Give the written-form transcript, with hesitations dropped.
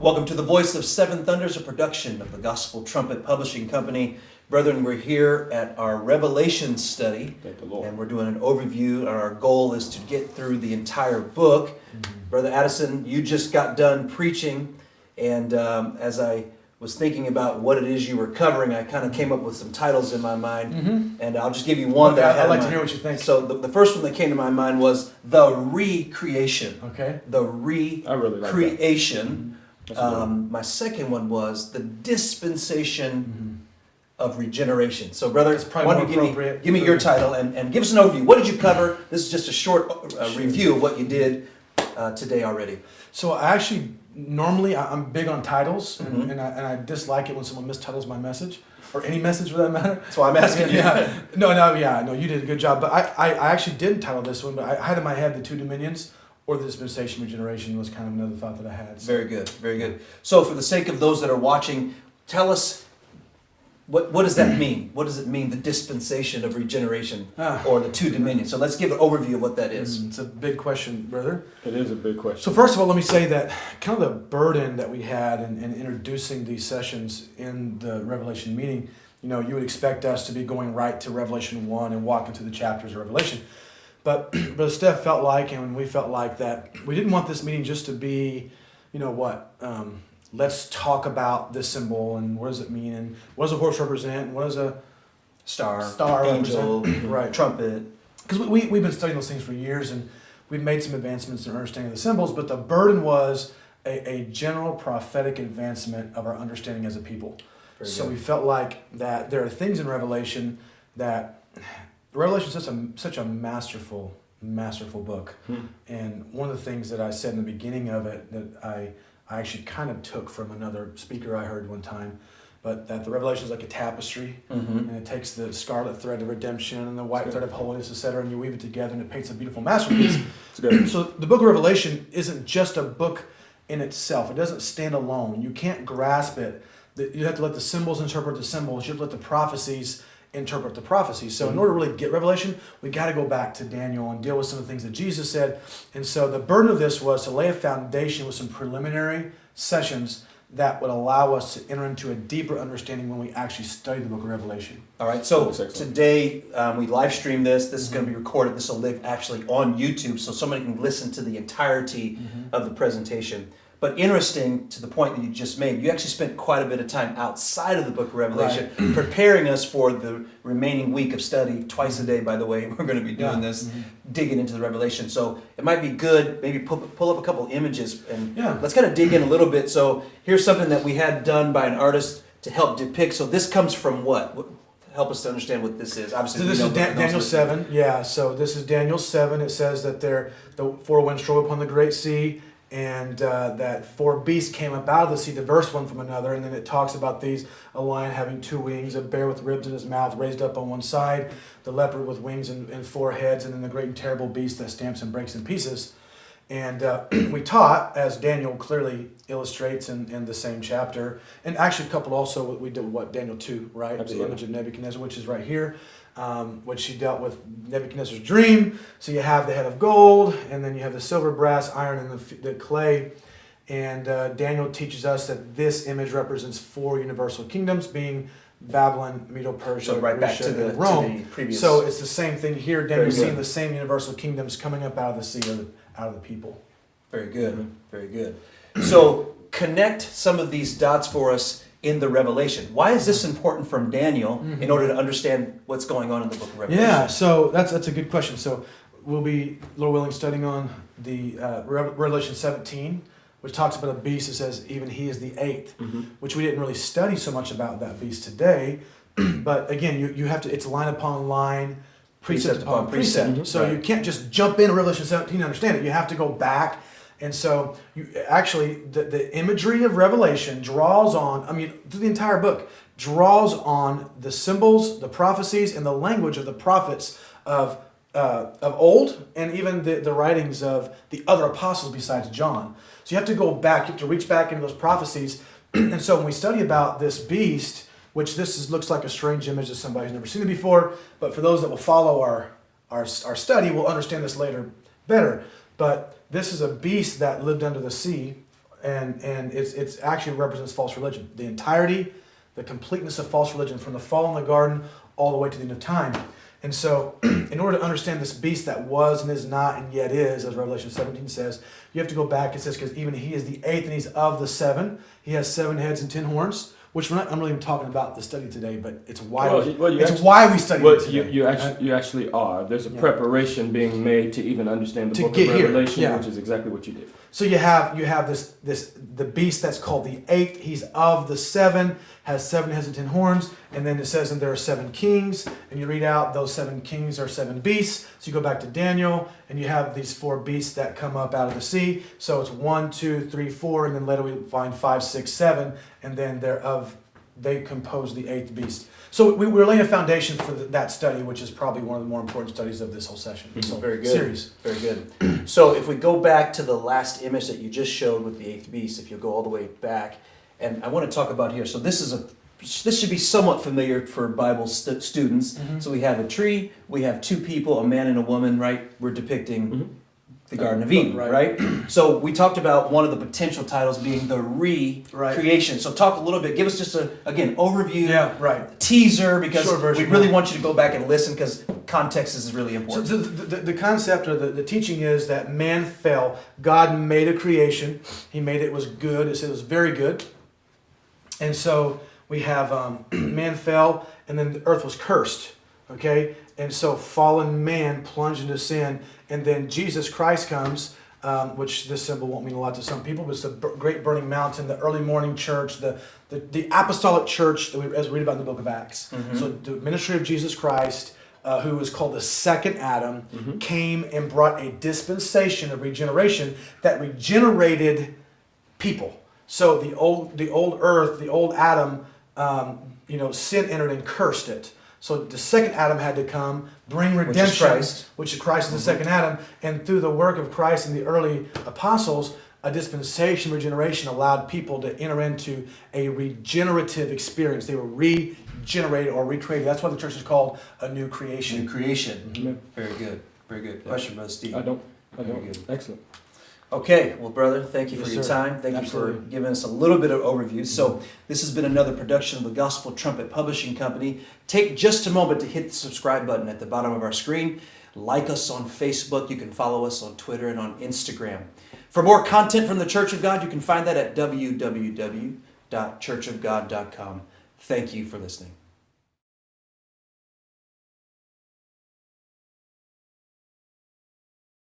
Welcome to the Voice of Seven Thunders, a production of the Gospel Trumpet Publishing Company. Brethren, we're here at our Revelation study, Thank the Lord. and we're doing an overview, and our goal is to get through the entire book. Brother Addison, you just got done preaching, and as I was thinking about what it is you were covering, I kind of came up with some titles in my mind, and I'll just give you one that I had I'd like in to mind. hear what you think. So the first one that came to my mind was The Recreation. Okay. The I really like that. Recreation. That's good. My second one was The Dispensation of Regeneration. So, brother, That's probably why don't more you appropriate give me for your me. title and give us an overview. What did you cover? This is just a short Sure. review of what you did today already. So I actually, normally I'm big on titles, Mhm. and I dislike it when someone mistitles my message, or any message for that matter. That's why I'm asking you. Yeah. No, you did a good job. But I actually didn't title this one, but I had in my head the two dominions, or the dispensation regeneration was kind of another thought that I had. So. Very good, very good. So, for the sake of those that are watching, tell us, what does that mean? What does it mean, the dispensation of regeneration, or the two dominions? So let's give an overview of what that is. It's a big question, brother. It is a big question. So first of all, let me say that kind of the burden that we had in introducing these sessions in the Revelation meeting, you know, you would expect us to be going right to Revelation 1 and walking through the chapters of Revelation. But Brother Steph felt like, and we felt like, that we didn't want this meeting just to be, you know what, let's talk about this symbol and what does it mean and what does a horse represent and what does a Star, angel, angel, right? trumpet. Because we've been studying those things for years, and we've made some advancements in our understanding of the symbols, but the burden was a general prophetic advancement of our understanding as a people. Very So good. we felt like that there are things in Revelation that Revelation is such a masterful book. And one of the things that I said in the beginning of it that I actually kind of took from another speaker I heard one time, but that the Revelation is like a tapestry, and it takes the scarlet thread of redemption and the white thread of holiness, etc., and you weave it together and it paints a beautiful masterpiece. It's good. So the book of Revelation isn't just a book in itself. It doesn't stand alone. You can't grasp it. You have to let the symbols interpret the symbols. You have to let the prophecies interpret the prophecies. So in order to really get Revelation, we got to go back to Daniel and deal with some of the things that Jesus said. And so the burden of this was to lay a foundation with some preliminary sessions that would allow us to enter into a deeper understanding when we actually study the book of Revelation. All right, so That's excellent. today we live stream this. This is going to be recorded. This will live actually on YouTube, so somebody can listen to the entirety of the presentation. But interesting to the point that you just made, you actually spent quite a bit of time outside of the book of Revelation preparing us for the remaining week of study. Twice a day, by the way, we're going to be doing this, digging into the Revelation. So it might be good, maybe pull up a couple images and let's kind of dig in a little bit. So here's something that we had done by an artist to help depict. So this comes from what? Help us to understand what this is. Obviously, So this is Daniel 7. Yeah, so this is Daniel 7. It says that the four winds drove upon the great sea, and that four beasts came up out of the sea, diverse one from another. And then it talks about these: a lion having two wings, a bear with ribs in his mouth raised up on one side, the leopard with wings and four heads, and then the great and terrible beast that stamps and breaks in pieces. And we taught, as Daniel clearly illustrates in the same chapter, and actually coupled also we did Daniel 2, right? Absolutely. The image of Nebuchadnezzar, which is right here, which he dealt with Nebuchadnezzar's dream. So you have the head of gold, and then you have the silver, brass, iron, and the clay. And Daniel teaches us that this image represents four universal kingdoms, being Babylon, Medo-Persia, So right back Grecia, to the and Rome. to the previous. So it's the same thing here. Very Daniel's good. seeing the same universal kingdoms coming up out of the sea, out of the people. Very good, very good. So connect some of these dots for us in the Revelation. Why is this important from Daniel in order to understand what's going on in the book of Revelation? Yeah, so that's a good question. So we'll be, Lord willing, studying on the Revelation 17, which talks about a beast that says even he is the eighth, which we didn't really study so much about that beast today. But again, you have to, it's line upon line, precept upon precept. So you can't just jump into Revelation 17 and understand it. You have to go back. And so you actually, the imagery of Revelation draws on, through the entire book, draws on the symbols, the prophecies, and the language of the prophets of old, and even the writings of the other apostles besides John. So you have to go back, you have to reach back into those prophecies. And so when we study about this beast, which looks like a strange image to somebody who's never seen it before, but for those that will follow our study, will understand this later better. But this is a beast that lived under the sea, and it's actually represents false religion. The entirety, the completeness of false religion from the fall in the garden all the way to the end of time. And so, in order to understand this beast that was and is not and yet is, as Revelation 17 says, you have to go back. It says, because even he is the eighth and he's of the seven. He has 7 heads and 10 horns, which I'm not even talking about the study today, but it's why why we study it today. You actually are. There's a preparation being made to even understand the book of Revelation, which is exactly what you did. So you have the beast that's called the eighth. He's of the 7, has 7 heads and 10 horns, and then it says, and there are 7 kings, and you read out those 7 kings are 7 beasts. So you go back to Daniel, and you have these 4 beasts that come up out of the sea. So it's 1, 2, 3, 4, and then later we find 5, 6, 7, and then they compose the 8th beast. So we're laying a foundation for that study, which is probably one of the more important studies of this whole session. So Very good. Series. Very good. So if we go back to the last image that you just showed with the 8th beast, if you'll go all the way back, and I want to talk about here. So this should be somewhat familiar for Bible students. Mm-hmm. So we have a tree, we have 2 people, a man and a woman, right? We're depicting the Garden of Eden, right? So we talked about one of the potential titles being the recreation. So talk a little bit, give us just overview, teaser, because we really want you to go back and listen, because context is really important. So the concept or the teaching is that man fell. God made a creation. He made it was good. It said it was very good. And so we have man fell, and then the earth was cursed. Okay? And so fallen man plunged into sin, and then Jesus Christ comes, which this symbol won't mean a lot to some people, but it's the great burning mountain, the early morning church, the apostolic church that as we read about in the book of Acts. Mm-hmm. So the ministry of Jesus Christ, who was called the second Adam, came and brought a dispensation of regeneration that regenerated people. So the old earth, the old Adam, sin entered and cursed it. So the second Adam had to come, bring redemption, which is Christ is the second Adam, and through the work of Christ and the early apostles, a dispensation regeneration allowed people to enter into a regenerative experience. They were regenerated or recreated. That's why the church is called a new creation. New creation. Mm-hmm. Very good. Very good. Question, Brother Steve. I don't. Good. Excellent. Okay, well, brother, thank you for your time. Thank you for giving us a little bit of overview. So this has been another production of the Gospel Trumpet Publishing Company. Take just a moment to hit the subscribe button at the bottom of our screen. Like us on Facebook. You can follow us on Twitter and on Instagram. For more content from the Church of God, you can find that at www.churchofgod.com. Thank you for listening.